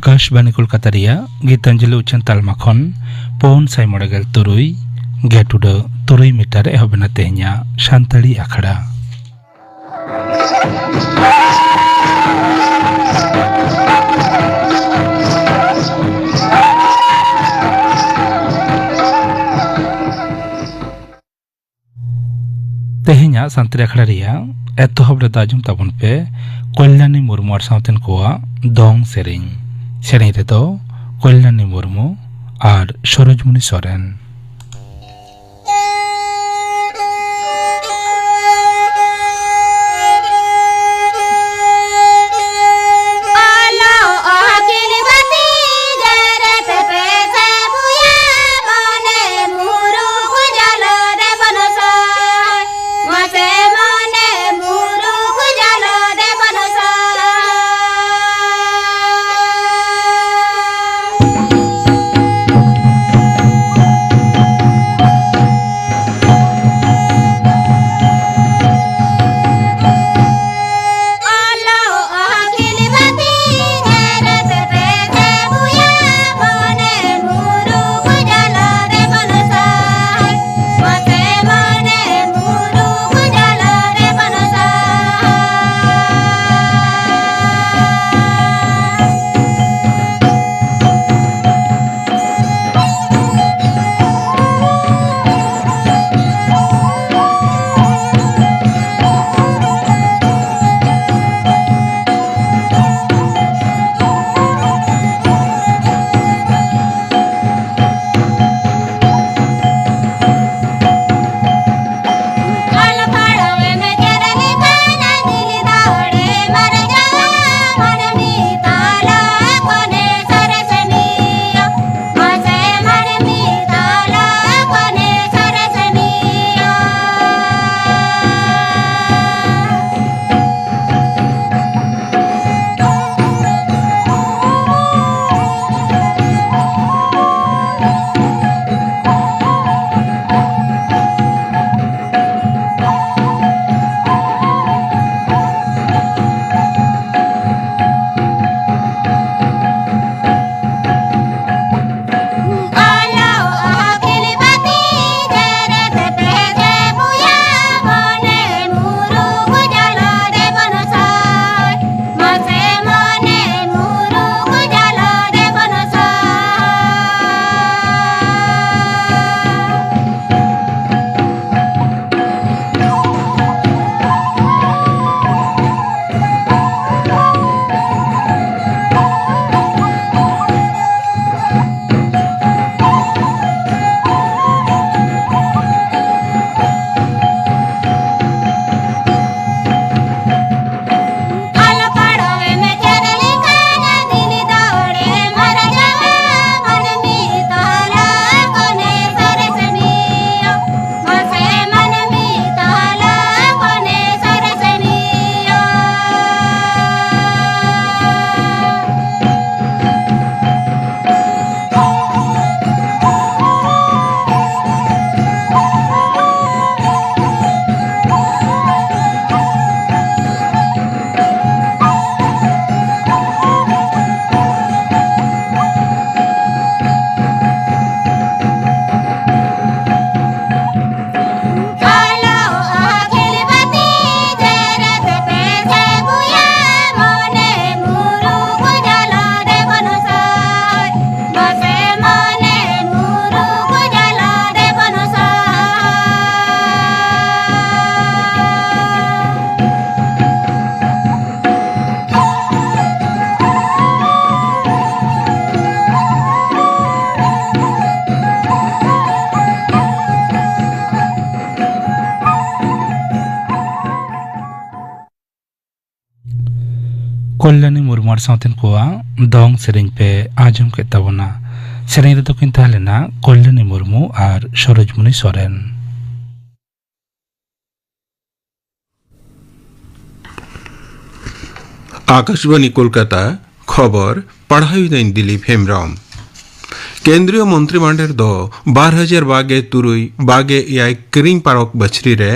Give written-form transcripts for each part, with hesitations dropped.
आकाशवाणी कोलकाता गीतांजलि उच्चन तालमाखन पौन साई मोड़गल तुरुई गेटुड तुरुई मीटर एहबना तेह냐 सानताड़ी आखड़ा तेह냐 सानताड़ी आखड़ा एतहब दाजुम ताबन पे कल्याणी मुर्मू और सावतेन कोआ दंग सेरें रेदो कल्याणी मुर्मू और सरोजमणि सोरेन। कल्याणी मुर्मू सावतेन कोआ दंग सेरें पे आजम के तबना सेरें रे किन ताहलेना कल्याणी मुर्मू और सरोजमणि सोरेन। आकाशवाणी कोलकाता खबर पढ़ाई दिन दिलीप हेमब्रम। केंद्रीय मंत्रिमंडल दो 2023 किरिंग पारक बछरी रे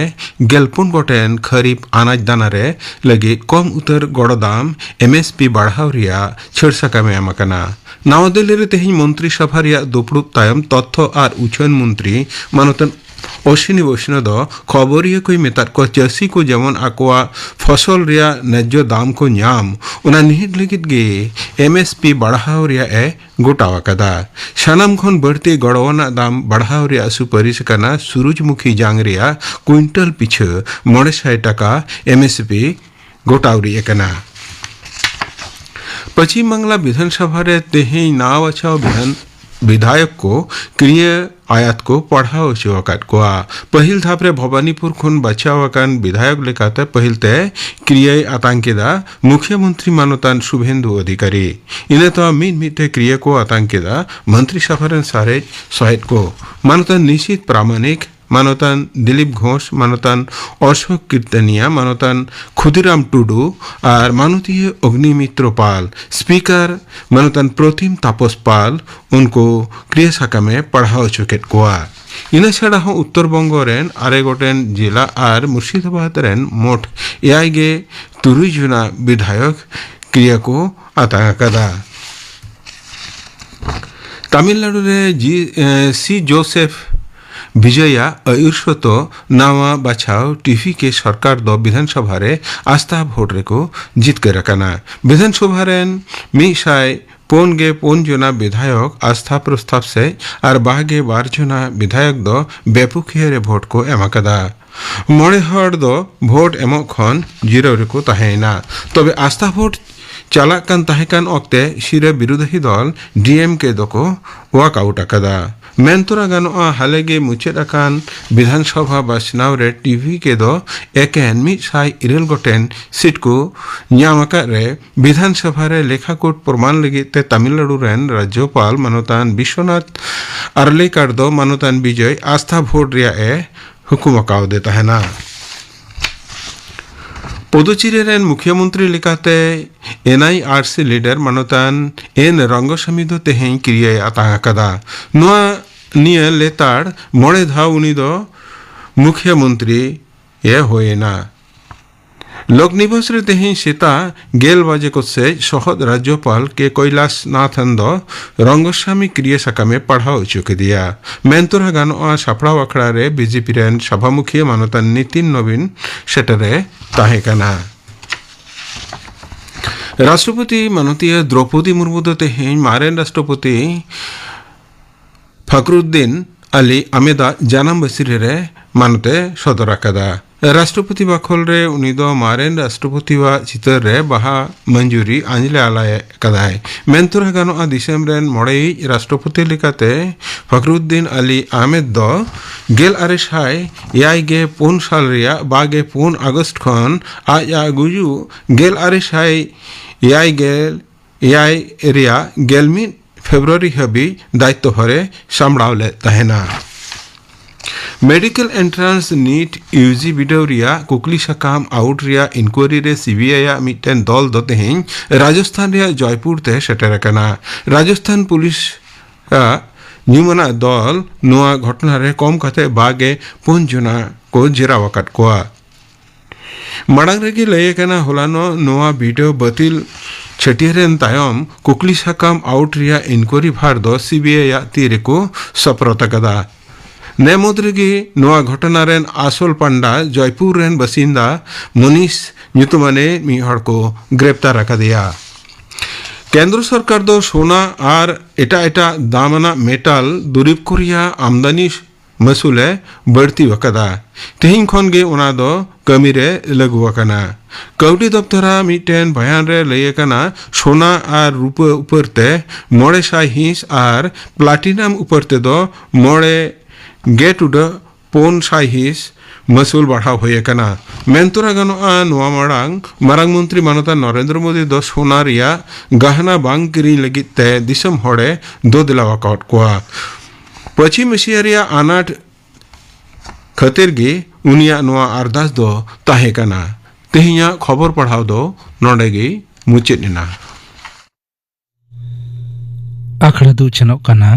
गेलपुन गोटेन खरीफ अनाज दाना रे लगी कम उतर गड़ दाम MSP बढ़ाव रिया छेड़ सकामे एमकना नवा दिल्ली रे तेहिं मंत्री सभा रिया दुपड़ुब तायम तथ्य और उछन मंत्री मानतन अश्विनी वैष्णव दो खबरिया कोई मेताद को चासी को जेमन आकोआ फसल रिया न्याज्य दाम को न्याम उना निहित लगित गे MSP बढ़ाव रिया ए गोटावा कदा सानाम खन बढ़ते गड़वाना दाम बढ़ाव रिया सुपारिश कना सूरजमुखी जांग रिया क्विंटल पिछे 900 टाका MSP गोटाव रिया कना पश्चिम बांग्ला विधानसभा रे तेही नाव अच्छा विधायक को क्रिय आयात को पढ़ाओ चुकात को पहिल थापरे भवानीपुर खुन बचावकान विधायक लेखाते पहिलते क्रिय आतंकेदा मुख्यमंत्री मानतान शुभेंदु अधिकारी इन्हें तो मिटे क्रिय को आतंकेदा मंत्री सफरन सारे सहित को मानतान निश्चित प्रामाणिक मानतान दिलीप घोष मानतान अशोक कीर्तनिया मानतान खुदीराम टुडू और मानुतीय अग्निमित्र पाल स्पीकर मानतान प्रतिम तापस पाल उनको क्रिया शाखा में पढ़ाओ चुके कोआ इन छाड़ा हूँ उत्तर बंग रेन आरे गोटेन जिला और मुर्शिदाबाद रेन मोट एआईगे तुरुई जुना विधायक क्रिया को आतंकदा तमिलनाडु रे सी जोसेफ विजया अयुर्शत नावा बाछाव टीवी के सरकार दो विधानसभा रे आस्था भोट रे को जीत के रखना विधानसभा रेन मिसाय पोन जना विधायक आस्था प्रस्ताव से और बागे 12 जना विधायक दो बेपुखिया रे भोट को एमाकदा मोड़े हड़ दो भोट एमो खन जीरो रे को तहेना तबे आस्था भोट चालाकान तहेकान ओक्ते शिरे विरोधी दल DMK दो को वॉकआउट अकदा मेंतुरा गानोआ हालेगे मुचेद अकान विधानसभा बाचनाव रे टीवी के दो एकेन मिसाय इरेल गोटेन सीट को न्यामका रे विधानसभा रे लेखाकूट प्रमाण लगिते तमिलनाडु रेन राज्यपाल मानतान विश्वनाथ आर्लेकर दो मानतान विजय आस्था भोट रिया ए हुकुम अकाव देता है ना पुदुचेरी रेन मुख्यमंत्री लेखाते NIRC लीडर मानतान एन रंगस्वामी दो तेहें क्रिया आतंकदा नुआ निये लेताड़ मोड़े धा उनी दो मुख्यमंत्री ये होए ना लोक निवास रे तेहें सीता गेल बाजे को से शहद राज्यपाल के कैलाश नाथन दो रंगस्वामी क्रिया शाखा में पढ़ाओ चुके दिया मेंतुरा गानोआ सापड़ा अखड़ा रे बीजेपी रेन सभामुखी मानतान नितिन नवीन सेटरे ताहेकाना राष्ट्रपति मानतीय द्रौपदी मुर्मू दो तेहें मारेन राष्ट्रपति फखरुद्दीन अली आमेदा जानाम बसिरे रे मानते सदर अकदा राष्ट्रपति बाखल रे उनी दो मारेन राष्ट्रपति वा चितर रे बहा मंजूरी आंजले आलाय कदाय मेंतुरा गानो दिसम रेन मोड़े राष्ट्रपति लेखाते फखरुद्दीन अली आहमेद दो गेल आरेसाय याइगे 4 साल रिया बागे 4 अगस्त खन आया गुजु गेल आरेसाय याई रिया गेलमी फेब्रुआरी हबी दायित्व हरे सामड़ावले तहेना मेडिकल एंट्रांस नीट यूजी बिडौरिया कुकली सकाम आउट रिया इंक्वायरी रे CBI मिटन दल दो तेहें राजस्थान रिया जयपुर ते सेटरकना राजस्थान पुलिस न्यूमना दल नुआ घटना रे कम कते बागे 5 जना को जेरावकत कोआ मांग रेगी लयकना होलानो नुआ वीडियो बतिल छटियरेन तायम कुकली सकाम आउट रिया इंक्वायरी भार दो CBI तीरे को सप्रतकदा नेमोद्रेगी नुआ घटना रेन आसल पांडा जयपुर रेन बसिंदा मुनीस न्युतुमाने मिहड़ को गिरफ्तार रखा दिया केंद्र सरकार दो सोना और एटा दामना मेटाल दुरीब कोरिया आमदानी मसूले बढ़ती वकदा तेहिं खन गे उना दो कमी रे लगु वकना कौटी दफ्तरा मिटेन बयान रे लयकना सोना और रूपा उपरते 900 हिंस और प्लाटिनम उपरते दो मोड़े गेट उड 400 हिंस मसूल बढ़ाव होयकना मेंतुरा गानोआ नुआ मारांग मंत्री मानता नरेंद्र मोदी दो सोना रिया गहना बांग किरी लगित ते दिसम होड़े दो दिलावा काट कोआ पश्चिम एशिया रिया आनाट खतिर गे उनिया नुआ अरदास दो ताहेकना तेहिया खबर पढ़ाव दो नोडे गे मुचेदना ᱟᱠᱷᱲᱟ ᱫᱚ ᱩᱪᱷᱟᱹᱱᱚᱜ ᱠᱟᱱᱟ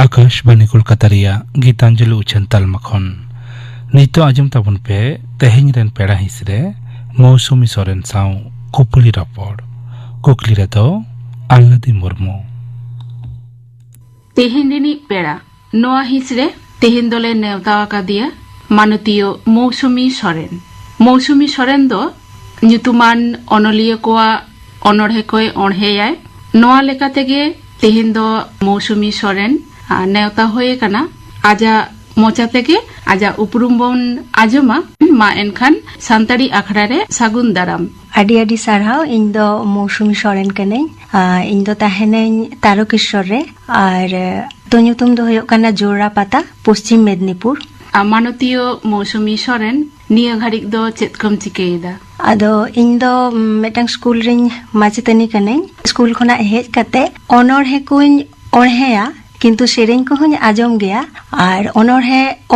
ᱟᱠᱟᱥᱵᱟণᱤ ᱠᱳᱞᱠᱟᱛᱟ ᱨᱮᱭᱟᱜ ᱜᱤᱛᱟᱧᱡᱚᱞᱤ ᱩᱪᱷᱟᱹᱱ ᱛᱟᱞᱢᱟ ᱠᱷᱚᱱ। ᱱᱤᱛᱚᱜ ᱟᱸᱡᱚᱢ ᱛᱟᱵᱚᱱ ᱯᱮ ᱛᱮᱦᱮᱧ ᱨᱮᱱ ᱯᱮᱲᱟ ᱦᱤᱸᱥ ᱨᱮ ᱢᱳᱣᱥᱩᱢᱤ ᱥᱚᱨᱮᱱ ᱥᱟᱶ ᱠᱩᱯᱩᱞᱤ ᱨᱚᱯᱚᱲ। ᱠᱩᱠᱞᱤ ᱨᱮᱫᱚ ᱟᱞᱞᱟᱫᱤ ᱢᱩᱨᱢᱩ। ᱛᱮᱦᱮᱧ ᱨᱤᱱᱤᱡ ᱯᱮᱲᱟ ᱱᱚᱣᱟ ᱦᱤᱸᱥ ᱨᱮ ᱛᱮᱦᱮᱧ ᱫᱚᱞᱮ ᱱᱮᱣᱛᱟ ᱟᱠᱟᱫᱮᱭᱟ ᱢᱟᱱᱚᱛᱤᱭᱚ ᱢᱳᱣᱥᱩᱢᱤ ᱥᱚᱨᱮᱱ। ᱢᱳᱣᱥᱩᱢᱤ ᱥᱚᱨᱮᱱ ᱫᱚ ᱧᱩᱛᱩᱢᱟᱱ ᱚᱱᱚᱞᱤᱭᱟᱹ ᱠᱚᱣᱟᱜ ᱚᱱᱚᱬᱦᱮ ᱠᱚᱭ ᱚᱬᱦᱮᱭᱟᱭ। ᱱᱚᱣᱟ ᱞᱮᱠᱟ ᱛᱮᱜᱮ ᱛᱮᱦᱮᱧ ᱫᱚ ᱢᱳᱣᱥᱩᱢᱤ ᱥᱚᱨᱮᱱ ᱱᱮᱣᱛᱟ ᱦᱩᱭ ᱟᱠᱟᱱᱟ। ᱟᱡᱟᱜ ᱢᱚᱪᱟ ᱛᱮᱜᱮ ᱟᱡᱟᱜ ᱩᱯᱨᱩᱢ ᱵᱚᱱ ᱟᱸᱡᱚᱢᱟ। ᱢᱟ ᱮᱱᱠᱷᱟन ᱥᱟᱱᱛᱟᱲᱤ ᱟᱠᱷᱲᱟ ᱨᱮ ᱥᱟᱹᱜᱩᱱ ᱫᱟᱨᱟᱢ। ᱟᱹᱰᱤ ᱟᱹᱰᱤ ᱥᱟᱨᱦᱟᱣ। ᱤᱧ ᱫᱚ ᱢᱳᱣᱥᱩᱢᱤ ᱥᱚᱨᱮᱱ ᱠᱟᱹᱱᱟᱹᱧ। ᱤᱧ ᱫᱚ ᱛᱟᱦᱮᱱᱟᱹᱧ ᱛᱟᱨᱚᱠᱮᱥᱥᱚᱨ ᱨᱮ ᱟᱨ ᱛᱚ ᱧᱩᱛᱩᱢ ᱫᱚ ᱦᱩᱭᱩᱜ ᱠᱟᱱᱟ ᱡᱳᱲᱟ ᱯᱟᱛᱟ, ᱯᱚᱥᱪᱤᱢ ᱢᱮᱫᱽᱱᱤᱯᱩᱨ। ᱢᱟᱱᱚᱛᱤᱭᱚ ᱢᱳᱣᱥᱩᱢᱤ ᱥᱚᱨᱮᱱ ᱱᱤᱭᱟᱹ ᱜᱷᱟᱹᱲᱤᱡ ᱫᱚ ᱪᱮᱫ ᱠᱚᱢ ᱪᱤᱠᱟᱹᱭᱮᱫᱟ? ᱟᱫᱚ ᱤᱧ ᱫᱚ ᱢᱤᱫᱴᱟᱝ ᱥᱠᱩᱞ ᱨᱤᱧ ᱢᱟᱪᱮᱛᱟᱹᱱᱤ ᱠᱟᱹᱱᱟᱹᱧ। ᱥᱠᱩᱞ ᱠᱷᱚᱱᱟᱜ ᱦᱮᱡ ᱠᱟᱛᱮ ᱚᱱᱚᱬᱦᱮ ᱠᱚᱧ ᱚᱬᱦᱮᱭᱟ, ᱠᱤᱱᱛᱩ ᱥᱮᱨᱮᱧ ᱠᱚᱦᱚᱧ ᱟᱸᱡᱚᱢ ᱜᱮᱭᱟ। ᱟᱨ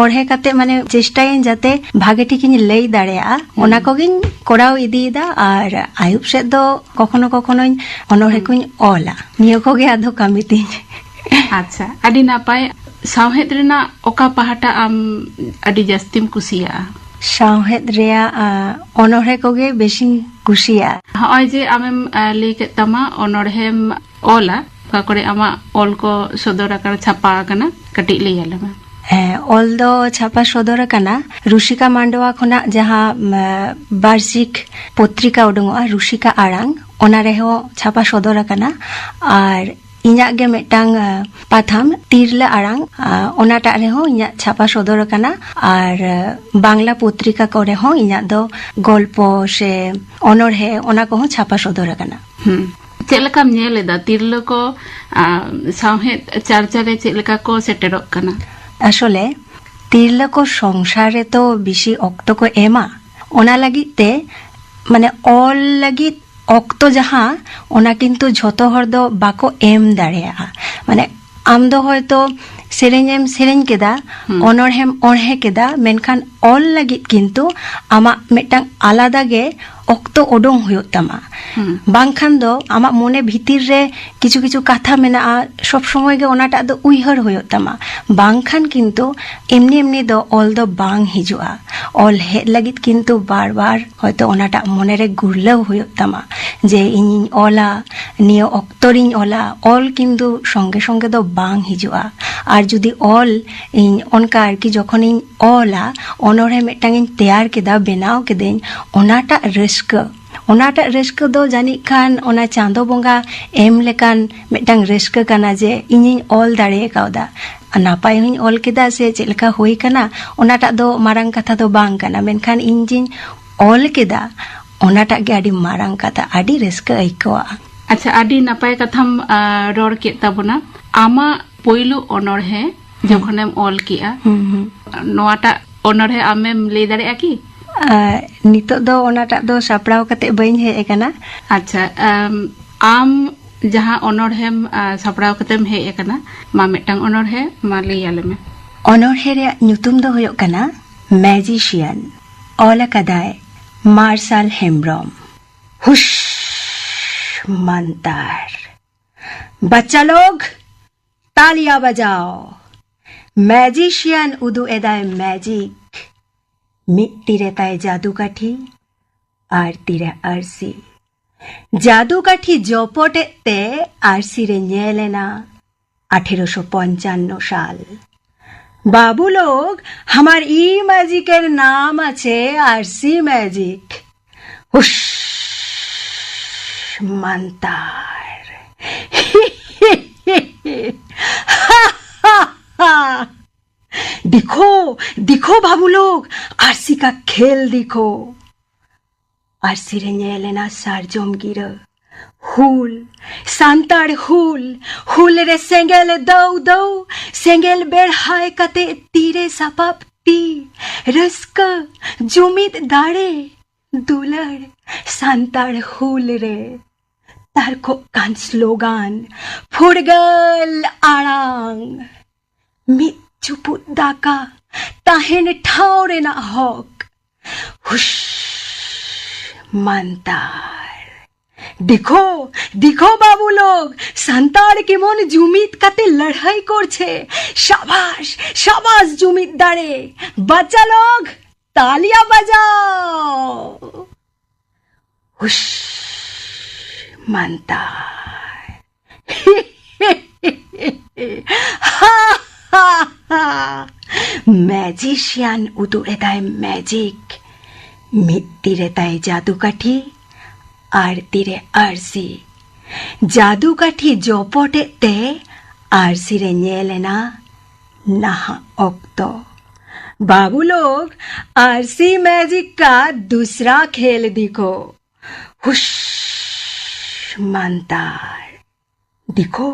ᱚᱬᱦᱮ ᱠᱟᱛᱮ ᱢᱟᱱᱮ ᱪᱮᱥᱴᱟᱭᱟᱹᱧ ᱡᱟᱛᱮ ᱵᱷᱟᱜᱮ ᱴᱷᱤᱠᱤᱧ ᱞᱟᱹᱭ ᱫᱟᱲᱮᱭᱟᱜᱼᱟ। ᱚᱱᱟ ᱠᱚᱜᱮᱧ ᱠᱚᱨᱟᱣ ᱤᱫᱤᱭᱮᱫᱟ। ᱟᱨ ᱟᱭᱩᱵ ᱥᱮᱫ ᱫᱚ ᱠᱚᱠᱷᱚᱱᱳ ᱠᱚᱠᱷᱚᱱᱳᱧ ᱚᱱᱚᱬᱦᱮ ᱠᱚᱧ ᱚᱞᱟ। ᱱᱤᱭᱟᱹ ᱠᱚᱜᱮ ᱟᱫᱚ ᱠᱟᱹᱢᱤ ᱛᱤᱧ। ᱟᱪᱪᱷᱟ, ᱟᱹᱰᱤ ᱱᱟᱯᱟᱭ। ᱥᱟᱶᱦᱮᱫ ᱨᱮᱱᱟᱜ ᱚᱠᱟ ᱯᱟᱦᱴᱟ ᱟᱢ ᱟᱹᱰᱤ ᱡᱟᱹᱥᱛᱤᱢ ᱠᱩᱥᱤᱭᱟᱜᱼᱟ? ᱥᱟᱶᱦᱮᱫ ᱨᱮᱭᱟᱜ ᱚᱱᱚᱬᱦᱮ ᱠᱚᱜᱮ ᱵᱮᱥᱤᱧ ᱠᱩᱥᱤᱭᱟᱜᱼᱟ। ᱦᱚᱸᱜᱼᱚᱭ ᱡᱮ ᱟᱢᱮᱢ ᱞᱟᱹᱭ ᱠᱮᱫ ᱛᱟᱢᱟ ᱚᱱᱚᱬᱦᱮᱢ ᱚᱞᱟ, ᱚᱠᱟ ᱠᱚᱨᱮ ᱟᱢᱟᱜ ᱚᱞ ko sodor akana chapa akana katic lay ᱟᱞᱮ ᱢᱮ। ᱦᱮᱸ, ᱚᱞ ᱫᱚ ᱪᱷᱟᱯᱟ ᱥᱚᱫᱚᱨ ᱟᱠᱟᱱᱟ ᱨᱩᱥᱤᱠᱟ ᱢᱟᱱᱰᱣᱟ ᱠᱷᱚᱱᱟᱜ ᱡᱟᱦᱟᱸ ᱵᱟᱨᱥᱤᱠ ᱯᱚᱛᱨᱤᱠᱟ ᱩᱰᱩᱝᱚᱜᱼᱟ ᱨᱩᱥᱤᱠᱟ ᱟᱲᱟᱝ, ᱚᱱᱟ ᱨᱮᱦᱚᱸ ᱪᱷᱟᱯᱟ ᱥᱚᱫᱚᱨ ᱟᱠᱟᱱᱟ। ᱟᱨ ᱤᱧᱟᱹᱜ ᱜᱮ ᱢᱤᱫᱴᱟᱝ ᱯᱟᱛᱷᱟᱢ ᱛᱤᱨᱞᱟᱹ ᱟᱲᱟᱝ, ᱚᱱᱟᱴᱟᱜ ᱨᱮᱦᱚᱸ ᱤᱧᱟᱹᱜ ᱪᱷᱟᱯᱟ ᱥᱚᱫᱚᱨ ᱟᱠᱟᱱᱟ। ᱟᱨ ᱵᱟᱝᱞᱟ ᱯᱚᱛᱨᱤᱠᱟ ᱠᱚᱨᱮ ᱦᱚᱸ ᱤᱧᱟᱹᱜ ᱫᱚ ᱜᱚᱞᱯᱚ ᱥᱮ ᱚᱱᱚᱬᱦᱮ ᱚᱱᱟ ᱠᱚᱦᱚᱸ ᱪᱷᱟᱯᱟ ᱥᱚᱫᱚᱨ ᱟᱠᱟᱱᱟ। ᱪᱮᱫ ᱞᱮᱠᱟᱢ ᱧᱮᱞ ᱮᱫᱟ ᱛᱤᱨᱞᱟᱹ ko ᱥᱟᱶᱦᱮᱫ ᱪᱟᱨᱪᱟ ᱨᱮ ᱪᱮᱫ ᱞᱮᱠᱟ ko ᱥᱮᱴᱮᱨᱚᱜ ᱠᱟᱱᱟ? আসলে ᱛᱤᱨᱞᱟᱹ ᱠᱚ ᱥᱚᱝᱥᱟর ᱨᱮ ᱛᱚ বেশি অক্ত ᱠᱚ ᱮᱢᱟ, ᱚᱱᱟ ᱞᱟᱹᱜᱤᱫ ᱛᱮ ᱢᱟᱱᱮ ᱚᱞ ᱞᱟᱹᱜᱤᱫ ᱚᱠᱛᱚ ᱡᱟᱦᱟᱸ ᱚᱱᱟ ᱠᱤᱱᱛᱩ ᱡᱷᱚᱛᱚ ᱦᱚᱲ ᱫᱚ ᱵᱟᱠᱚ ᱮᱢ ᱫᱟᱲᱮᱭᱟᱜᱼᱟ। ᱢᱟᱱᱮ ᱟᱢ ᱫᱚ ᱦᱚᱭᱛᱚ ᱥᱮᱨᱮᱧᱮᱢ ᱥᱮᱨᱮᱧ ᱠᱮᱫᱟ, ᱚᱱᱚᱬᱦᱮᱢ ᱚᱬᱦᱮ ᱠᱮᱫᱟ, ᱢᱮᱱᱠᱷᱟন ᱚᱞ ᱞᱟᱹᱜᱤᱫ ᱠᱤᱱᱛᱩ ᱟᱢᱟᱜ ᱢᱤᱫᱴᱟᱝ ᱟলাদᱟ ᱜᱮ ᱚᱠᱛᱚ ᱩᱰᱩᱝ ᱦᱩᱭᱩᱜ ᱛᱟᱢᱟ। ᱵᱟᱝᱠᱷᱟᱱ ᱫᱚ ᱟᱢᱟᱜ ᱢᱚᱱᱮ ᱵᱷᱤᱛᱤᱨ ᱨᱮ ᱠᱤᱪᱷᱩ ᱠᱤᱪᱷᱩ ᱠᱟᱛᱷᱟ ᱢᱮᱱᱟᱜᱼᱟ, ᱥᱚᱵ ᱥᱚᱢᱚᱭ ᱜᱮ ᱚᱱᱟᱴᱟᱜ ᱫᱚ ᱩᱭᱦᱟᱹᱨ ᱦᱩᱭᱩᱜ ᱛᱟᱢᱟ। ᱵᱟᱝᱠᱷᱟᱱ ᱠᱤᱱᱛᱩ ᱮᱢᱱᱤ ᱮᱢᱱᱤ ᱫᱚ ᱚᱞ ᱫᱚ ᱵᱟᱝ ᱦᱤᱡᱩᱜᱼᱟ। ᱚᱞ ᱦᱮᱡ ᱞᱟᱹᱜᱤᱫ ᱠᱤᱱᱛᱩ ᱵᱟᱨ ᱵᱟᱨ ᱦᱚᱭᱛᱚ ᱚᱱᱟᱴᱟᱜ ᱢᱚᱱᱮᱨᱮ ᱜᱩᱨᱞᱟᱹᱣ ᱦᱩᱭᱩᱜ ᱛᱟᱢᱟ ᱡᱮ ᱤᱧᱤᱧ ᱚᱞᱟ, ᱱᱤᱭᱟᱹ ᱚᱠᱛᱚ ᱨᱤᱧ ᱚᱞᱟ। ᱚᱞ ᱠᱤᱱᱛᱩ ᱥᱚᱸᱜᱮ ᱥᱚᱸᱜᱮ ᱫᱚ ᱵᱟᱝ ᱦᱤᱡᱩᱜᱼᱟ। ᱟᱨ ᱡᱩᱫᱤ ᱚᱞ ᱤᱧ ᱚᱱᱠᱟ ᱟᱨᱠᱤ ᱡᱚᱠᱷᱚᱱᱤᱧ ᱚᱞᱟ, ᱚᱱᱚᱬᱦᱮ ᱢᱤᱫᱴᱟᱝ ᱤᱧ ᱛᱮᱭᱟᱨ ᱠᱮᱫᱟ, ᱵᱮᱱᱟᱣ ᱠᱮᱫᱟᱹᱧ, ᱚᱱᱟᱴᱟᱜ ᱨᱟᱹᱥᱠᱟᱹ ᱫᱚ ᱡᱟᱹᱱᱤᱡ ᱠᱷᱟᱱ ᱚᱱᱟ ᱪᱟᱸᱫᱳ ᱵᱚᱸᱜᱟ ᱮᱢ ᱞᱮᱠᱟᱱ ᱢᱤᱫᱴᱟᱝ ᱨᱟᱹᱥᱠᱟᱹ ᱠᱟᱱᱟ ᱡᱮ ᱤᱧᱤᱧ ᱚᱞ ᱫᱟᱲᱮ ᱠᱟᱣᱫᱟ। ᱱᱟᱯᱟᱭ ᱦᱚᱧ ᱚᱞ ᱠᱮᱫᱟ ᱥᱮ ᱪᱮᱫ ᱞᱮᱠᱟ ᱦᱩᱭ ᱠᱟᱱᱟ ᱚᱱᱟᱴᱟᱜ ᱫᱚ ᱢᱟᱨᱟᱝ ᱠᱟᱛᱷᱟ ᱫᱚ ᱵᱟᱝ ᱠᱟᱱᱟ, ᱢᱮᱱᱠᱷᱟन ᱤᱧ ᱡᱤᱧ ᱚᱞ ᱠᱮᱫᱟ ᱚᱱᱟᱴᱟᱜ ᱜᱮ ᱟᱹᱰᱤ ᱢᱟᱨᱟᱝ ᱠᱟᱛᱷᱟ, ᱟᱹᱰᱤ ᱨᱟᱹᱥᱠᱟᱹ ᱟᱹᱭᱠᱟᱹᱣᱟ। ᱟᱪᱪᱷᱟ, ᱟᱹᱰᱤ ᱱᱟᱯᱟᱭ ᱠᱟᱛᱷᱟᱢ ᱨᱚᱲ ᱠᱮᱫ ᱛᱟᱵᱚᱱᱟ। ᱟᱢᱟᱜ ᱯᱳᱭᱞᱳ ᱚᱱᱚᱬᱦᱮ ᱡᱚᱠᱷᱚᱱᱮᱢ ᱚᱞ ᱠᱮᱜᱼᱟ, ᱱᱚᱣᱟᱴᱟᱜ ᱚᱱᱚᱬᱦᱮ ᱟᱢᱮᱢ ᱞᱟᱹᱭ ᱫᱟᱲᱮᱭᱟᱜᱼᱟ ᱠᱤ? ᱱᱤᱛᱚᱜ ᱫᱚ ᱚᱱᱟᱴᱟᱜ ᱫᱚ ᱥᱟᱯᱲᱟᱣ ᱠᱟᱛᱮ ᱵᱟᱹᱧ ᱦᱮᱡ ᱟᱠᱟᱱᱟ। ᱟᱪᱪᱷᱟ, ᱟᱢ ᱡᱟᱦᱟᱸ ᱚᱱᱚᱬᱦᱮᱢ ᱥᱟᱯᱲᱟᱣ ᱠᱟᱛᱮᱢ ᱦᱮᱡ ᱟᱠᱟᱱᱟ, ᱢᱟ ᱢᱤᱫᱴᱟᱝ ᱚᱱᱚᱬᱦᱮ ᱢᱟ ᱞᱟᱹᱭ ᱟᱞᱮ ᱢᱮ। ᱚᱱᱚᱬᱦᱮ ᱨᱮᱭᱟᱜ ᱧᱩᱛᱩᱢ ᱫᱚ ᱦᱩᱭᱩᱜ ᱠᱟᱱᱟ ᱢᱮᱡᱤᱥᱤᱭᱟᱱ। ᱚᱞ ᱟᱠᱟᱫᱟᱭ ᱢᱟᱨᱥᱟᱞ ᱦᱮᱢᱵᱨᱚᱢ। হুশ মান্তার, বাচ্চা লোক তালিয়া বাজাও। ম্যাজিশিয়ান উদু এদায় ম্যাজিক। মিট তীরে তাই জাদুকাঠি আর তীরে আরসি। জাদুকাঠি জপটেতে আরসি রে ñেলেনা 1855 সাল। बाबू लोग हमार ई मैजिकर नाम আছে আরসি ম্যাজিক। হুশ মান্তার। देखो देखो बाबू लोग, आरसी का खेल देखो। आरसी रे ñeলেনা সারজম গির হুল সান্তার হুল রে সেঙ্গেল দৌ সেঙ্গেল বের হায় কাতে তীরে সাপাপ তীর রস্ক জুমিত দাঁড়ে দুলার সান্তার হুল রে। তার কান স্লোগান ফুরগল আড়াং। মিত চুপুত দাকা তাহেন ঠাউরে না হক। হুশ মান্তার। देखो देखो बाबू लोग, সান্তাড় কেমন জুমিত কাতে লড়াই করছে। শাবাশ শাবাশ জুমিত দাঁড়ে, বাচ্চা লোক তালিয়া বাজাও। হুশ মান্তার ম্যাজিশিয়ান উদু এদায় ম্যাজিক, মিত্তিরে তাই জাদুকাঠি আর তীরে আরসি। জাদুকাঠি জপটে তে आरसी रे ñelena नहा ओक्तो। बाबू लोग आरसी मैजिक का दूसरा खेल दिखो। हुश मंतार, दिखो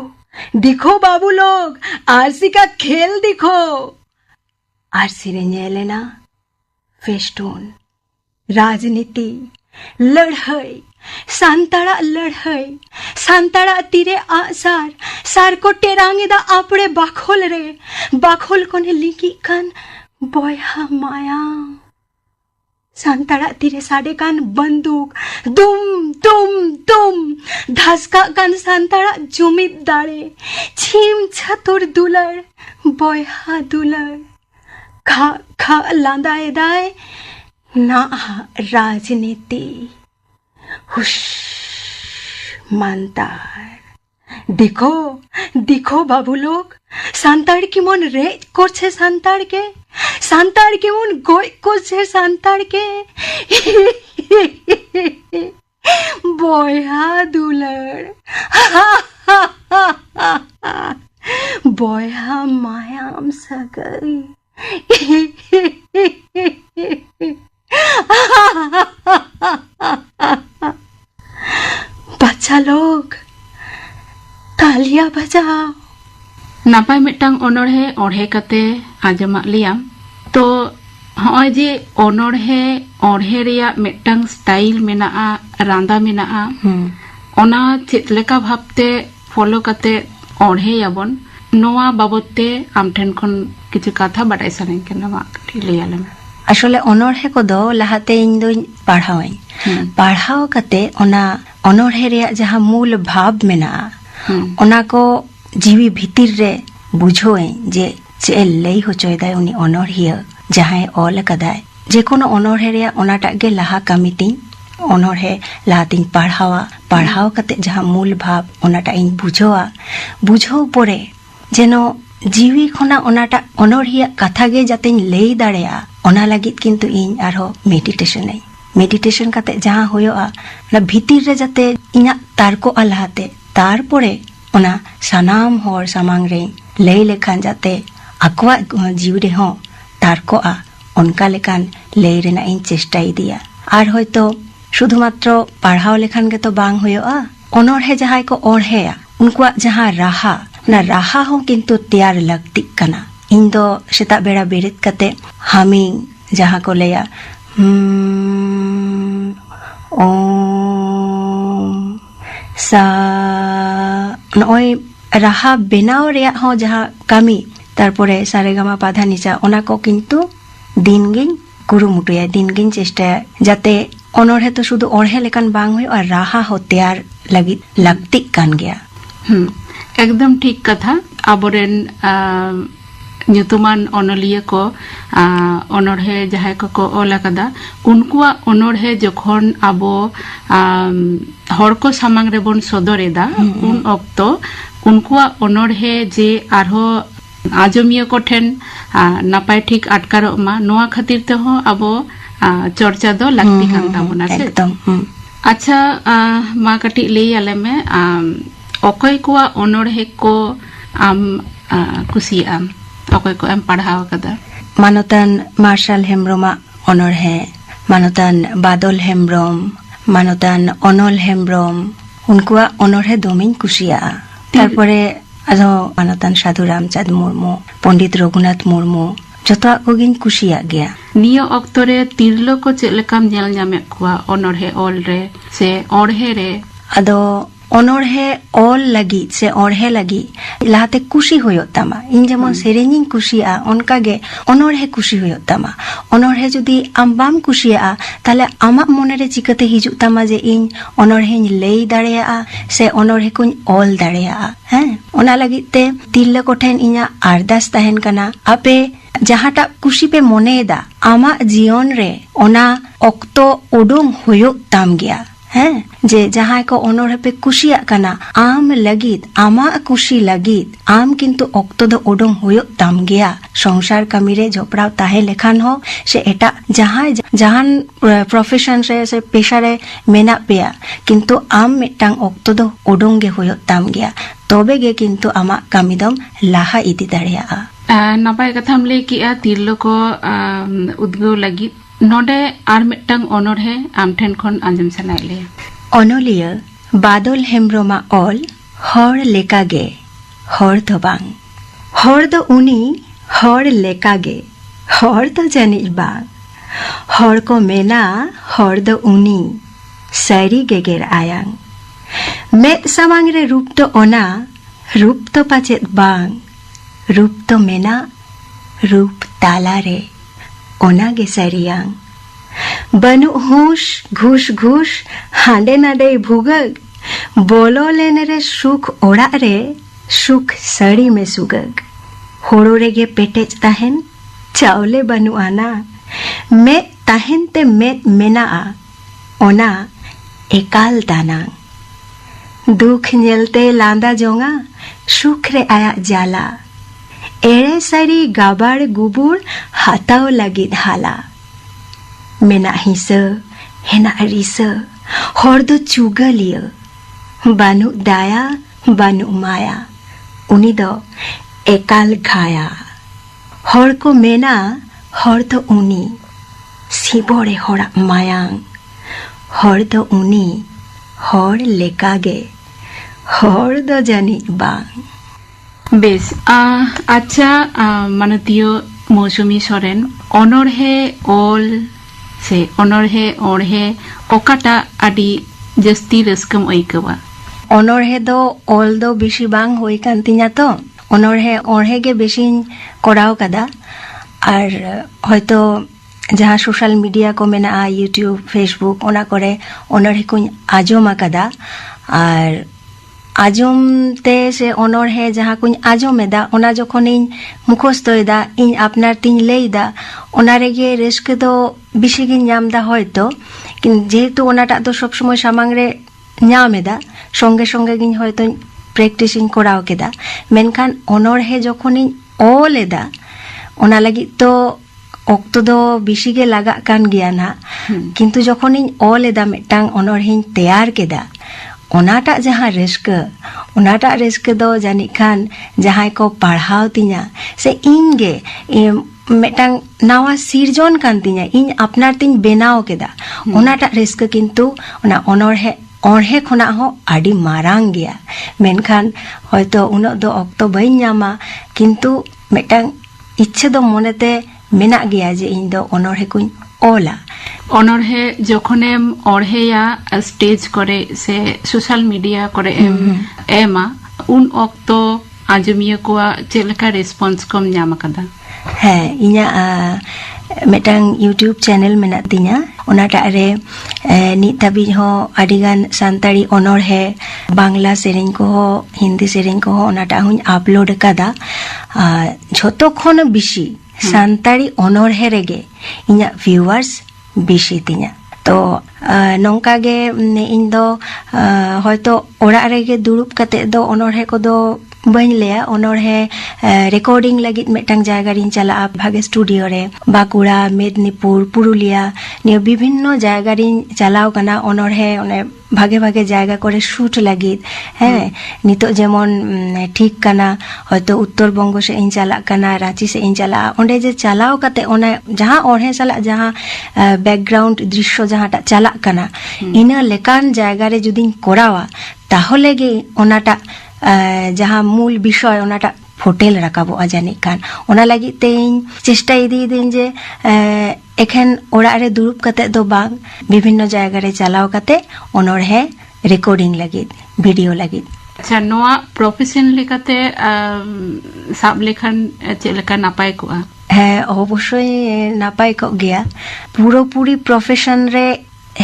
दिखो बाबू लोग आरसी का खेल दिखो। आरसी रे ñelena फेस्टून, राजनीति, लड़ाई, सांताड़ा लड़ाई, सांताड़ा तीरे आसार, सार को टेरांगे दा आपड़े बाखोल रे, बाखोल कोने लिखी कान बॉयहा माया। सांताड़ा तीरे साडे कान बंदूक, दुम दुम दुम, धसका कान सांताड़ा जुमित दाड़े, छीम छतुर दुलर, बॉयहा दुलर, खा खा लांदाए दाए, ना राजनीति। हुश मंतार, देखो देखो बाबू लोग सांताड़ केमन रेज करछे, सांताड़ के सांताड़ केमन गय करछे, सांताड़ के बयहा दुलर बयहा मायाम सगई। बच्चा लोग तालिया बजाओ। नापाय मिटांग अनोढ़े ओढ़े कते आजमा लियाम। तो हॉय जे अनोढ़े ओढ़े रिया मिटांग स्टाइल मेनाआ, रांदा मेनाआ, ओना चेत लेका भाबते फॉलो कते ओढ़े याबन, नोआ बाबते आम ठेन खन किछु कथा बाडाय सानाኝ केना मा लियालम। আসলে অনড়হে কদো লাহাতে ইñ দই পাড়াওয়াই, পাড়াও কাতে ওনা অনড়হে রেয়া যাহা মূল ভাব মেনা ওনা কো जीवी भीतर रे बुझोए जे चे लई होचोयदाय उनी अनोढ़िया जहां ऑल कदाय जे कोनो अनोढ़े रे ओनाटा गे लहा कमिति अनोढ़े लातिन पढ़ावा पढ़ाव कते जहां मूल भाव ओनाटा इन बुझोआ बुझो परे जेनो जीवी खना ओनाटा अनोढ़िया कथा गे जाते लई दाड़ेया ओना लागित किंतु इन आरो मेडिटेशन कते जहां होयोआ ना भीतर रे जाते इना तारको आलाते तारपरे ओना सानाम होर सामांग रे लई लेखान जाते आकवा जीव रे हो तारकोआ उनका लेखान लई रेना इन चेष्टा दिया। आर होयतो शुधुमात्र पढ़ाव लेखान के तो बांग होयोआ अनोढ़े जहां को ओढ़ेया उनका जहां राहा ना राहा हो किंतु तैयार लगती कना। इन दो सेता बेड़ा बेरित कते हामिंग जहां को लेया ओम सा नय राहा बेनाव रेया हो जहां कामी तारपरे सारेगामा पाधा निचा ओना को किंतु दिन गिन कुरुमुटुया दिन गिन चेष्टा जाते अनोढ़े तो शुधु ओढ़े लेकान बांग होय और राहा हो तैयार लगी लगती कान गया। एकदम ठीक कथा। आबोरेन nyutuman onoliya ko onorhe jahay ko ola kada unkuwa onorhe jokhon abo hor ko samang re bon sodoreda un okto unkuwa onorhe je arho आजमिया को ठेन नापाय ठीक आटकारो मा नोआ खातिर ते हो अबो चर्चा दो लगती कान ताबोना से एकदम। अच्छा मा कटी लई आले में ओकय कोआ ओनोढ़े को आम कुसिया ओकय को एम पढ़ाव कदा मानोतान मार्शल हेम्ब्रोमा ओनोढ़े मानोतान बादल हेम्ब्रोम मानोतान अनल हेम्ब्रोम उनकुआ ओनोढ़े दोमिन कुसिया। तारपरे आरो मानोतान साधु रामचाँद मुर्मू पंडित रघुनाथ मुर्मू जतो कोगिन कुसिया गया। नियो अक्तरे तिरलो को चेलेकाम नेल ᱧᱟᱢᱮ ᱠᱚᱣᱟ ओनोढ़े ऑल रे से ओढ़े रे आदो অনড়হে অল লাগি সে অড়হে লাগি লাহাতে খুশি হইত তামা ইন যেমন সেরেঞ্জিং খুশিয়া অনকাগে অনড়হে খুশি হইত তামা অনড়হে যদি আম বাম খুশিয়া তাহলে আমার মনেরে চিকাতে হিজুক তামা যে ইন অনড়হেñ লই দাড়েয়া সে অনড়হে কুñ অল দাড়েয়া হ্যাঁ ওনা লাগিতে তিল্লা কোঠেন ইña আরদাস তাহেন কানা আপে যাহাটা খুশি পে মনেদা আমা জীবন রে ওনা অক্ত উডুং হইত তাম গিয়া হ্যাঁ যে যাহাই কো অনড়হে পে কুশিয়া কানা আম লাগিত আমা খুশি লাগিত আম কিন্তু অক্ত দ উডুং হইত তাম গিয়া সংসার কামিরে ঝপড়াও তাহে লেখান হো সে এটা যাহাই জাহান প্রফেশন রে সে পেশারে মেনা পেয়া কিন্তু আম মিটাং অক্ত দ উডুং গে হইত তাম গিয়া তবে গে কিন্তু আমা কামিদম লাহা ইদি দাড়িয়া নাপাই কথাম ᱞᱟᱹᱭ ᱠᱮᱜᱼᱟ ᱛᱤᱨᱞᱟᱹ ᱠᱚ ᱩᱫᱽᱜᱟᱹᱣ ᱞᱟᱹᱜᱤᱫ ᱱᱚᱰᱮ ᱟᱨ ᱢᱤᱫᱴᱟᱝ ᱚᱱᱚᱬᱦᱮ ᱟᱢ ᱴᱷᱮᱱ ᱠᱷᱚᱱ ᱟᱸᱡᱚᱢ ᱥᱟᱱᱟᱭᱮᱫ ᱞᱮᱭᱟ অনলিয়া বাদল হেমব্রমা অল হর লেকাগে হর তো বাং হর দো উনি হর লেকাগে হর তো জানিস বাং হর কো মেনা হর দো উনি সারি গেগের আয়াং মেদ সামাং রে রূপ তো ওনা রূপ তো পাচেত বাং রূপ তো মেনা রূপ তালা রে ওনা গে সারিয়াং বনু হুশ ঘুষ ঘুষ হাঁডে নাডে ভুগগ বলো লেনে রে সুখ ওড়া রে সুখ সড়ি মে সুগগ হোড়ো রে গে পেটেজ তাহেন চাউলে বনু আনা মে তাহেন তে মেদ মেনা ওনা একাল দানা দুঃখ নেলতে লান্দা জোঙা সুখ রে আয়া জ্বালা এড়ে সারি গাবার গুবুর হাতাও লাগিত হালা মেনা হিসা হেনা রিসা হরদ চুগলিয়া বানু দায়া বানু মায়া উনি দ একাল ঘায়া হর কো মেনা হর তো উনি শিবরে হরা মায়াং হর তো উনি হর লেকাগে হর দ জানি বাং বেশ আচ্ছা মানতীয় মৌসুমী সরেন অনড়হে অল সে অনড়হে অড়হে অকাটা আডি জাস্তি রাস্কাম আইকাবা অনড়হে দো অল দো বেশি বাং হই কান তিña তো অনড়হে অড়হে গে বেশি করাও কাদা আর হয়তো যাহা সোশ্যাল মিডিয়া কো মেনা ইউটিউব ফেসবুক ওনা করে অনড়হে কুñ আজমা কাদা আর আজমতে সে অনড়হে যাহা কুñ আজমেদা ওনা যখন ইñ মুখস্থয়দা ইñ আপনার তিñ লেইদা ওনা রেগে রেস্কে তো বেশি গিñ ñamda হয়তো কিন্তু যেহেতু ওনাটা তো সব সময় সামাং রে ñameda সঙ্গে সঙ্গে গিñ হয়তো প্র্যাকটিসিং করাও কেদা মেনখান অনড়হে যখন ইñ অলেদা ওনা লাগি তো অক্ত দো বেশি গে লাগাক কান গিয়া না কিন্তু যখন ইñ অলেদা মিদটাং অনড়হেñ তেয়ার কেদা ওনাটা যাহা রেস্কে দো জানি খান যাহাই কো পাড়হাও তিña সে ইংগে মিদটাং নাওয়া সিরজন কান তিña ইñ আপনার তিñ বেনাও কেদা ওনাটা রেস্কে কিন্তু ওনা অনড়হে খনা হো আডি মারাং গিয়া মেনখান হয়তো উনো দো অক্ত বাই ñama কিন্তু মিদটাং ইচ্ছে দো মনেতে মেনা গিয়া যে ইñ দো অনড়হে কুñ ওলা অনড়হে যখনেম অড়হেয়া স্টেজ করে সে সোশ্যাল মিডিয়া করে এমা উন অক্ত আজমিয়া কোয়া চেলকা রেসপন্স কম ñama kada হ্যাঁ ইña মিদটাং ইউটিউব চ্যানেল মেনা তিña ওনাটা রে নিত ধাবিজ হো আডিগান সান্তাড়ি অনড়হে বাংলা সেরেñ কো হিন্দি সেরেñ কো ওনাটা হুñ আপলোড কাদা যতক্ষণ বেশি সান্তাড়ি অনড়হে রেগে ইña ভিউয়ার্স বেশি তিña তো নংকা গে ইñ দো হয়তো ওড়াগ রেগে দুড়ুব কাতে দো অনড়হে কো দো বাñ লেয়া অনড়হে রেকর্ডিং লাগিত মিদটাং জায়গা রিñ চালা'a ভাগে স্টুডিও রে বাঁকুড়া মেদিনীপুর পুরুলিয়া নিয়ে বিভিন্ন জায়গা রিñ চালাও কানা অনড়হে অনে ভাগে ভাগে জায়গা করে শুট লাগিত হ্যাঁ নিতো যেমন ঠিক কানা হয়তো উত্তরবঙ্গ সে ইñ চালাক কানা রাঁচি সে ইñ চালা'a ওঁডে যে চালাও কাতে ওনা যাহা অড়হে চালাক যাহা ব্যাকগ্রাউন্ড দৃশ্য যাহাটা চালাক কানা ইনা লেকান জায়গা রে যদিñ করাওয়া তাহলে গে ওনাটা যাহা মূল বিষয় ওনাটা ফোটেল রাখাবো জানি খান ওনা লাগি তেইñ চেষ্টা ইদিন যে এখান ওড়াগ রে দুড়ুব কাতে দো বাং বিভিন্ন জায়গা রে চালাও কাতে অনড়হে রেকর্ডিং লাগিদ ভিডিও লাগিদ ᱟᱪᱪᱷᱟ ᱱᱚᱣᱟ ᱯᱨᱚᱯᱷᱮᱥᱚᱱ ᱞᱮᱠᱟᱛᱮ ᱥᱟᱵ ᱞᱮᱠᱷᱟᱱ ᱪᱮᱫ ᱞᱮᱠᱟ ᱱᱟᱯᱟᱭ ᱠᱚᱜᱼᱟ? হ্যাঁ অবশ্যই নাপাই কগ গিয়া পুরোপুরি প্রফেশন রে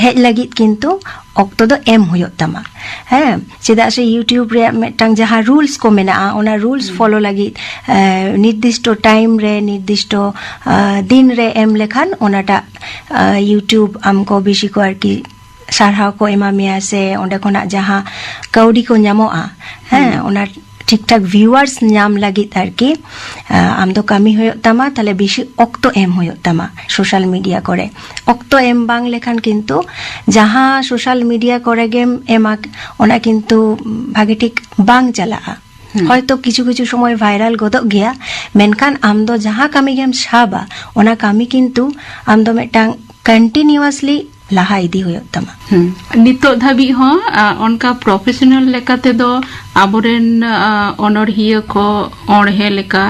হেজ লাগি কিন্তু অক্ত দো এম হুᱭᱩᱜ ᱛᱟᱢᱟ হ্যাঁ চেদা সে ইউটিউব রে মিটাং যাহা রুলস কো মেনাআ ওনা রুলস ফলো লাগি নির্দিষ্ট টাইম রে নির্দিষ্ট দিন রে এম লেখান ওনাটা ইউটিউব আমকো বেশি কো আর কি সারহাও কো এমা মিয়া সে ওন্ডে কোনা যাহা কাউডি কো ᱧᱟᱢᱚᱜᱼᱟ হ্যাঁ ওনা ঠিকঠাক ভিউয়ার্স নাম লাগি আর কি আমদো কামি হুᱭᱩᱜ ᱛᱟᱢᱟ তাহলে বেশি অক্ত এম হুᱭᱩᱜ ᱛᱟᱢᱟ সোশ্যাল মিডিয়া করে অক্ত এম বাং লেখান কিন্তু যাহা সোশ্যাল মিডিয়া করে গেম এমাক ওনা কিন্তু ভাগে ঠিক বাং চালাআ হয়তো কিছু কিছু সময় ভাইরাল গদক গিয়া মেনখান আমদো যাহা কামি গেম সাবা ওনা কামি কিন্তু আমদো মিটাং কন্টিনিউয়াসলি লাহা ইদি হুᱭᱩᱜ ᱛᱟᱢᱟ ᱱᱤᱛᱚᱜ ᱫᱷᱟᱹᱵᱤᱡ ᱦᱚᱸ ᱚᱱᱠᱟ ᱯᱨᱚᱯᱷᱮᱥᱚᱱᱟᱞ ᱞᱮᱠᱟ ᱛᱮᱫᱚ ᱟᱵᱚᱨᱮᱱ ᱚᱱᱚᱲᱦᱤᱭᱟᱹ ᱠᱚ ᱚᱬᱦᱮ ᱞᱮᱠᱟ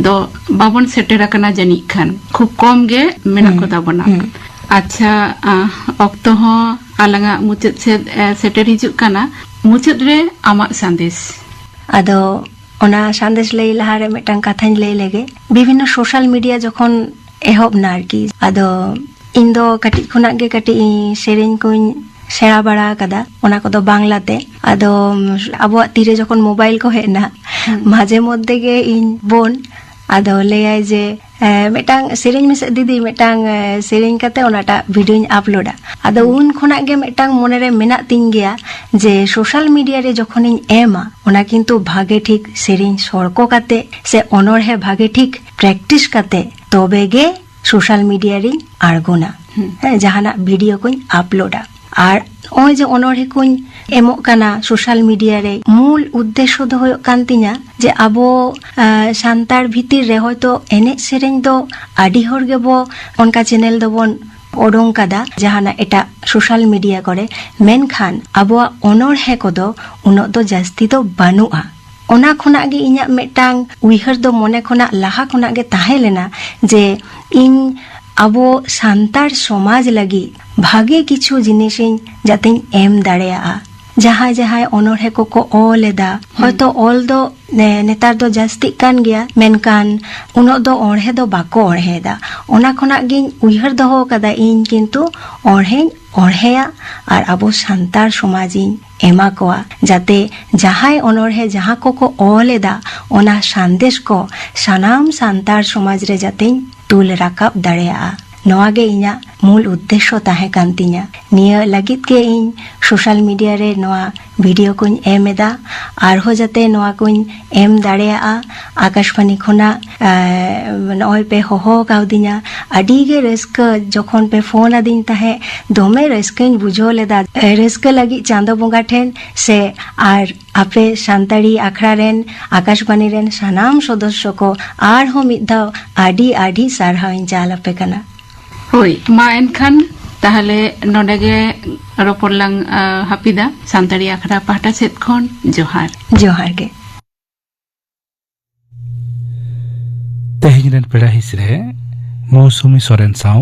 ᱫᱚ ᱵᱟᱵᱚᱱ ᱥᱮᱴᱮᱨ ᱟᱠᱟᱱᱟ ᱡᱟᱹᱱᱤᱡ ᱠᱷᱟᱱ ᱠᱷᱩᱵ ᱠᱚᱢ ᱜᱮ ᱢᱮᱱᱟᱜ ᱠᱚ ᱛᱟᱵᱚᱱᱟ ᱟᱪᱪᱷᱟ ᱚᱠᱛᱚ ᱦᱚᱸ ᱟᱞᱟᱝᱟᱜ ᱢᱩᱪᱟᱹᱫ ᱥᱮᱫ ᱥᱮᱴᱮᱨ ᱦᱤᱡᱩᱜ ᱠᱟᱱᱟ ᱢᱩᱪᱟᱹᱫ ᱨᱮ ᱟᱢᱟᱜ ᱥᱟᱸᱫᱮᱥ ᱟᱫᱚ ᱚᱱᱟ ᱥᱟᱸᱫᱮᱥ ᱞᱟᱹᱭ ᱞᱟᱦᱟᱨᱮ ᱢᱤᱫᱴᱟᱝ ᱠᱟᱛᱷᱟᱧ ᱞᱟᱹᱭ ᱞᱮᱜᱮ ᱵᱤᱵᱷᱤᱱᱱᱚ ᱥᱳশ্যাল ᱢᱤᱰᱤᱭᱟ ᱡᱚᱠᱷᱚᱱ ᱮᱦᱚᱵ ᱱᱟ ᱟᱨᱠᱤ ᱟᱫᱚ ᱤᱧ ᱫᱚ ᱠᱟᱹᱴᱤᱡ ᱠᱷᱚᱱᱟᱜ ᱜᱮ ᱠᱟᱹᱴᱤᱡ ᱥᱮᱨᱮᱧ ᱠᱚᱧ ᱥᱮᱬᱟ ᱵᱟᱲᱟ ᱟᱠᱟᱫᱟ ᱚᱱᱟ ᱠᱚᱫᱚ ᱵᱟᱝᱞᱟᱛᱮ ᱟᱫᱚ ᱟᱵᱚᱣᱟᱜ ᱛᱤᱨᱮ ᱡᱚᱠᱷᱚᱱ ᱢᱳᱵᱟᱭᱤᱞ ᱠᱚ ᱦᱮᱡ ᱱᱟ ᱢᱟঝে মধ্যে ᱜᱮ ᱤᱧ বোন ᱟᱫᱚ ᱞᱟᱹᱭᱟᱭ ᱡᱮ ᱢᱤᱫᱴᱟᱝ ᱥᱮᱨᱮᱧ ᱢᱮᱥᱮ ᱫᱤᱫᱤ ᱢᱤᱫᱴᱟᱝ ᱥᱮᱨᱮᱧ ᱠᱟᱛᱮ ᱚᱱᱟᱴᱟᱜ ᱵᱷᱤᱰᱤᱭᱳᱧ ᱟᱯᱞᱳᱰᱟ ᱟᱫᱚ ᱩᱱ ᱠᱷᱚᱱᱟᱜ ᱜᱮ ᱢᱤᱫᱴᱟᱝ ᱢᱚᱱᱮᱨᱮ ᱢᱮᱱᱟᱜ ᱛᱤᱧ ᱜᱮᱭᱟ ᱡᱮ ᱥᱳশ্যাল ᱢᱤᱰᱤᱭᱟ ᱨᱮ ᱡᱚᱠᱷᱚᱱᱤᱧ ᱮᱢᱟ ᱚᱱᱟ ᱠᱤᱱᱛᱩ ᱵᱷᱟᱜᱮ ᱴᱷᱤᱠ ᱥᱮᱨᱮᱧ ᱥᱚᱲᱠᱚ ᱠᱟᱛᱮ ᱥᱮ ᱚᱱᱚᱬᱦᱮ ᱵᱷᱟᱜᱮ ᱴᱷᱤᱠ ᱯᱨᱮᱠᱴᱤᱥ ᱠᱟᱛᱮ ᱛᱚᱵᱮ ᱜᱮ ᱥᱳশ্যাল ᱢᱤᱰᱤᱭᱟ ᱨᱤᱧ ᱟᱬᱜᱚᱱᱟ ᱡᱟᱦᱟᱱᱟᱜ ᱵᱷᱤᱰᱤᱭᱳ ᱠᱚᱧ ᱟᱯᱞᱳᱰᱟ ᱟᱨ ᱱᱚᱜᱼᱚᱭ ᱡᱮ ᱚᱱᱚᱬᱦᱮ ᱠᱚᱧ ᱮᱢᱚᱜ ᱠᱟᱱᱟ ᱥᱳশ্যাল ᱢᱤᱰᱤᱭᱟ ᱨᱮ ᱢᱩᱞ ᱩᱫᱽᱫᱮᱥᱥᱚ ᱫᱚ ᱦᱩᱭᱩᱜ ᱠᱟᱱ ᱛᱤᱧᱟ ᱡᱮ ᱟᱵᱚ ᱥᱟᱱᱛᱟᱲ ᱵᱷᱤᱛᱤᱨ ᱨᱮ ᱦᱚᱭᱛᱚ ᱮᱱᱮᱡ ᱥᱮᱨᱮᱧ ᱫᱚ ᱟᱹᱰᱤ ᱦᱚᱲ ᱜᱮᱵᱚ ᱚᱱᱠᱟ ᱪᱮᱱᱮᱞ ᱫᱚᱵᱚᱱ ᱚᱰᱚᱝ ᱠᱟᱫᱟ ᱡᱟᱦᱟᱱᱟᱜ ᱮᱴᱟᱜ ᱥᱳশ্যাল ᱢᱤᱰᱤᱭᱟ ᱠᱚᱨᱮ ᱢᱮᱱᱠᱷᱟᱱ ᱟᱵᱚᱣᱟᱜ ᱚᱱᱚᱬᱦᱮ ᱠᱚᱫᱚ ᱩᱱᱟᱹᱜ ᱫᱚ ᱡᱟᱹᱥᱛᱤ ᱫᱚ ᱵᱟᱹᱱᱩᱜᱼᱟ ᱚᱱᱟ ᱠᱷᱚᱱᱟᱜ ᱜᱮ ᱤᱧᱟᱹᱜ ᱢᱤᱫᱴᱟᱝ ᱩᱭᱦᱟᱹᱨ ᱫᱚ ᱢᱚᱱᱮ ᱠᱷᱚᱱᱟᱜ ᱞᱟᱦᱟ ᱠᱷᱚᱱᱟᱜ ᱜᱮ ᱛᱟᱦᱮᱸ ᱞᱮᱱᱟ ᱡᱮ ᱤᱧ ᱟᱵᱚ ᱥᱟᱱᱛᱟᱲ ᱥᱚᱢᱟᱡᱽ ᱞᱟᱹᱜᱤᱫ ᱵᱷᱟᱜᱮ ᱠᱤᱪᱷᱩ ᱡᱤᱱᱤᱥᱤᱧ ᱡᱟᱛᱮᱧ ᱮᱢ ᱫᱟᱲᱮᱭᱟᱜᱼᱟ ᱡᱟᱦᱟᱸᱭ ᱡᱟᱦᱟᱸᱭ ᱚᱱᱚᱬᱦᱮ ᱠᱚᱠᱚ ᱚᱞ ᱮᱫᱟ ᱦᱚᱭᱛᱚ ᱚᱞ ᱫᱚ ᱱᱮᱛᱟর ᱫᱚ ᱡᱟᱹᱥᱛᱤᱜ ᱠᱟᱱ ᱜᱮᱭᱟ ᱢᱮᱱᱠᱷᱟᱱ ᱩᱱᱟᱹᱜ ᱫᱚ ᱚᱬᱦᱮ ᱫᱚ ᱵᱟᱠᱚ ᱚᱬᱦᱮᱭᱮᱫᱟ ᱚᱱᱟ ᱠᱷᱚᱱᱟᱜ ᱜᱤᱧ ᱩᱭᱦᱟᱹᱨ ᱫᱚᱦᱚ ᱟᱠᱟᱫᱟ ᱤᱧ ᱠᱤᱱᱛᱩ ᱚᱬᱦᱮᱧ ᱚᱬᱦᱮᱭᱟ ᱟᱨ ᱟᱵᱚ ᱥᱟᱱᱛᱟᱲ ᱥᱚᱢᱟᱡᱤᱧ ᱮᱢᱟ ᱠᱚᱣᱟ ᱡᱟᱛᱮ ᱡᱟᱦᱟᱸᱭ ᱚᱱᱚᱬᱦᱮ ᱡᱟᱦᱟᱸ ᱠᱚᱠᱚ ᱚᱞ ᱮᱫᱟ ᱚᱱᱟ ᱥᱟᱸᱫᱮᱥ ᱠᱚ ᱥᱟᱱᱟᱢ ᱥᱟᱱᱛᱟᱲ ᱥᱚᱢᱟᱡᱽ ᱨᱮ ᱡᱟᱛᱮᱧ ᱛᱩᱞ ᱨᱟᱠᱟᱵ ᱫᱟᱲᱮᱭᱟᱜᱼᱟ ᱱᱚᱣᱟ ᱜᱮ ᱤᱧᱟᱹᱜ ᱢᱩᱞ ᱩᱫᱽᱫᱮᱥᱥᱚ ᱛᱟᱦᱮᱸ ᱠᱟᱱ ᱛᱤᱧᱟ ᱱᱤᱭᱟᱹ ᱞᱟᱹᱜᱤᱫ ᱜᱮ ᱤᱧ ᱥᱳশ্যাল ᱢᱤᱰᱤᱭᱟ ᱨᱮ ᱱᱚᱣᱟ ᱵᱷᱤᱰᱤᱭᱳ ᱠᱚᱧ ᱮᱢ ᱮᱫᱟ ᱟᱨᱦᱚᱸ ᱡᱟᱛᱮ ᱱᱚᱣᱟ ᱠᱚᱧ ᱮᱢ ᱫᱟᱲᱮᱭᱟᱜᱼᱟ ᱟᱠᱟশᱵᱟণী ᱠᱷᱚᱱᱟᱜ ᱱᱚᱜᱼᱚᱭ ᱯᱮ ᱦᱚᱦᱚ ᱠᱟᱣᱫᱤᱧᱟ ᱟᱹᱰᱤ ᱜᱮ ᱨᱟᱹᱥᱠᱟᱹ ᱡᱚᱠᱷᱚᱱ ᱯᱮ ᱯᱷᱳᱱ ᱟᱹᱫᱤᱧ ᱛᱟᱦᱮᱸ ᱫᱚᱢᱮ ᱨᱟᱹᱥᱠᱟᱹᱧ ᱵᱩᱡᱷᱟᱹᱣ ᱞᱮᱫᱟ ᱨᱟᱹᱥᱠᱟᱹ ᱞᱟᱹᱜᱤᱫ ᱪᱟᱸᱫᱳ ᱵᱚᱸᱜᱟ ᱴᱷᱮᱱ ᱥᱮ ᱟᱨ ᱟᱯᱮ ᱥᱟᱱᱛᱟᱲᱤ ᱟᱠᱷᱲᱟ ᱨᱮᱱ ᱟᱠᱟশᱵᱟণী ᱨᱮᱱ ᱥᱟᱱᱟᱢ ᱥᱚᱫᱚᱥᱥᱚ ᱠᱚ ᱟᱨᱦᱚᱸ ᱢᱤᱫ ᱫᱷᱟᱣ ᱟᱹᱰᱤ ᱟᱹᱰᱤ ᱥᱟᱨᱦᱟᱣ ᱤᱧ ᱪᱟᱞ ᱟᱯᱮ ᱠᱟᱱᱟ ᱦᱳᱭ ᱢᱟ ᱮᱱᱠᱷᱟᱱ ᱛᱟᱦᱞᱮ ᱱᱚᱰᱮ ᱜᱮ ᱨᱚᱯᱚᱲ ᱞᱟᱝ ᱦᱟᱹᱯᱤᱫᱟ ᱥᱟᱱᱛᱟᱲᱤ ᱟᱠᱷᱲᱟ ᱯᱟᱦᱴᱟ ᱥᱮᱫ ᱠᱷᱚᱱ ᱡᱚᱦᱟᱨ ᱡᱚᱦᱟᱨ ᱜᱮ ᱛᱮᱦᱮᱧ ᱨᱮᱱ ᱯᱮᱲᱟ ᱦᱤᱸᱥ ᱨᱮ ᱢᱳᱥᱩᱢᱤ ᱥᱚᱨᱮᱱ ᱥᱟᱶ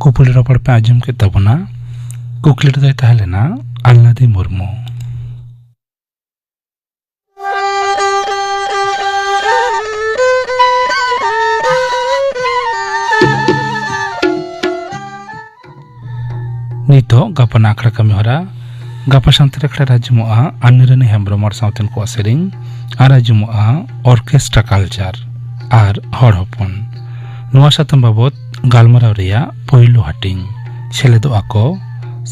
ᱠᱩᱯᱩᱞᱤ ᱨᱚᱯᱚᱲ ᱯᱮ ᱟᱸᱡᱚᱢ ᱠᱮᱫ ᱛᱟᱵᱚᱱᱟ ᱠᱩᱠᱞᱤ ᱨᱮᱫᱚᱭ ᱛᱟᱦᱮᱸ ᱞᱮᱱᱟ ᱟᱞᱞᱟᱫᱤ ᱢᱩᱨᱢᱩ ᱱᱤᱛᱚᱜ ᱜᱟᱯᱟ ᱟᱠᱷᱲᱟ ᱠᱟᱹᱢᱤ ᱦᱚᱨᱟ ᱜᱟᱯᱟ ᱥᱟᱱᱛᱟᱲ ᱟᱠᱷᱲᱟ ᱨᱮ ᱟᱸᱡᱚᱢᱚᱜᱼᱟ ᱟᱱᱱᱤᱨᱟᱱᱤ ᱦᱮᱢᱵᱨᱚᱢ ᱟᱨ ᱥᱟᱶᱛᱮᱱ ᱠᱚᱣᱟᱜ ᱥᱮᱨᱮᱧ ᱟᱨ ᱟᱸᱡᱚᱢᱚᱜᱼᱟ ᱚᱨᱠᱮᱥᱴᱨᱟ ᱠᱟᱞᱪᱟᱨ ᱟᱨ ᱦᱚᱲ ᱦᱚᱯᱚᱱ ᱱᱚᱣᱟ ᱥᱟᱛᱟᱢ ᱵᱟᱵᱚᱫ ᱜᱟᱞᱢᱟᱨᱟᱣ ᱨᱮᱭᱟᱜ ᱯᱳᱭᱞᱳ ᱦᱟᱹᱴᱤᱧ ᱥᱮᱞᱮᱫᱚᱜᱼᱟ ᱠᱚ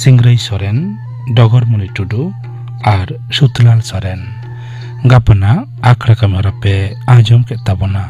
ᱥᱤᱝᱨᱟᱹᱭ ᱥᱚᱨᱮᱱ ᱰᱚᱜᱚᱨᱢᱩᱱᱤ ᱴᱩᱰᱩ ᱟᱨ ᱥᱩᱛᱞᱟᱞ ᱥᱚᱨᱮᱱ ᱜᱟᱯᱟᱱᱟᱜ ᱟᱠᱷᱲᱟ ᱠᱟᱹᱢᱤ ᱦᱚᱨᱟ ᱯᱮ ᱟᱸᱡᱚᱢ ᱠᱮᱫ ᱛᱟᱵᱚᱱᱟ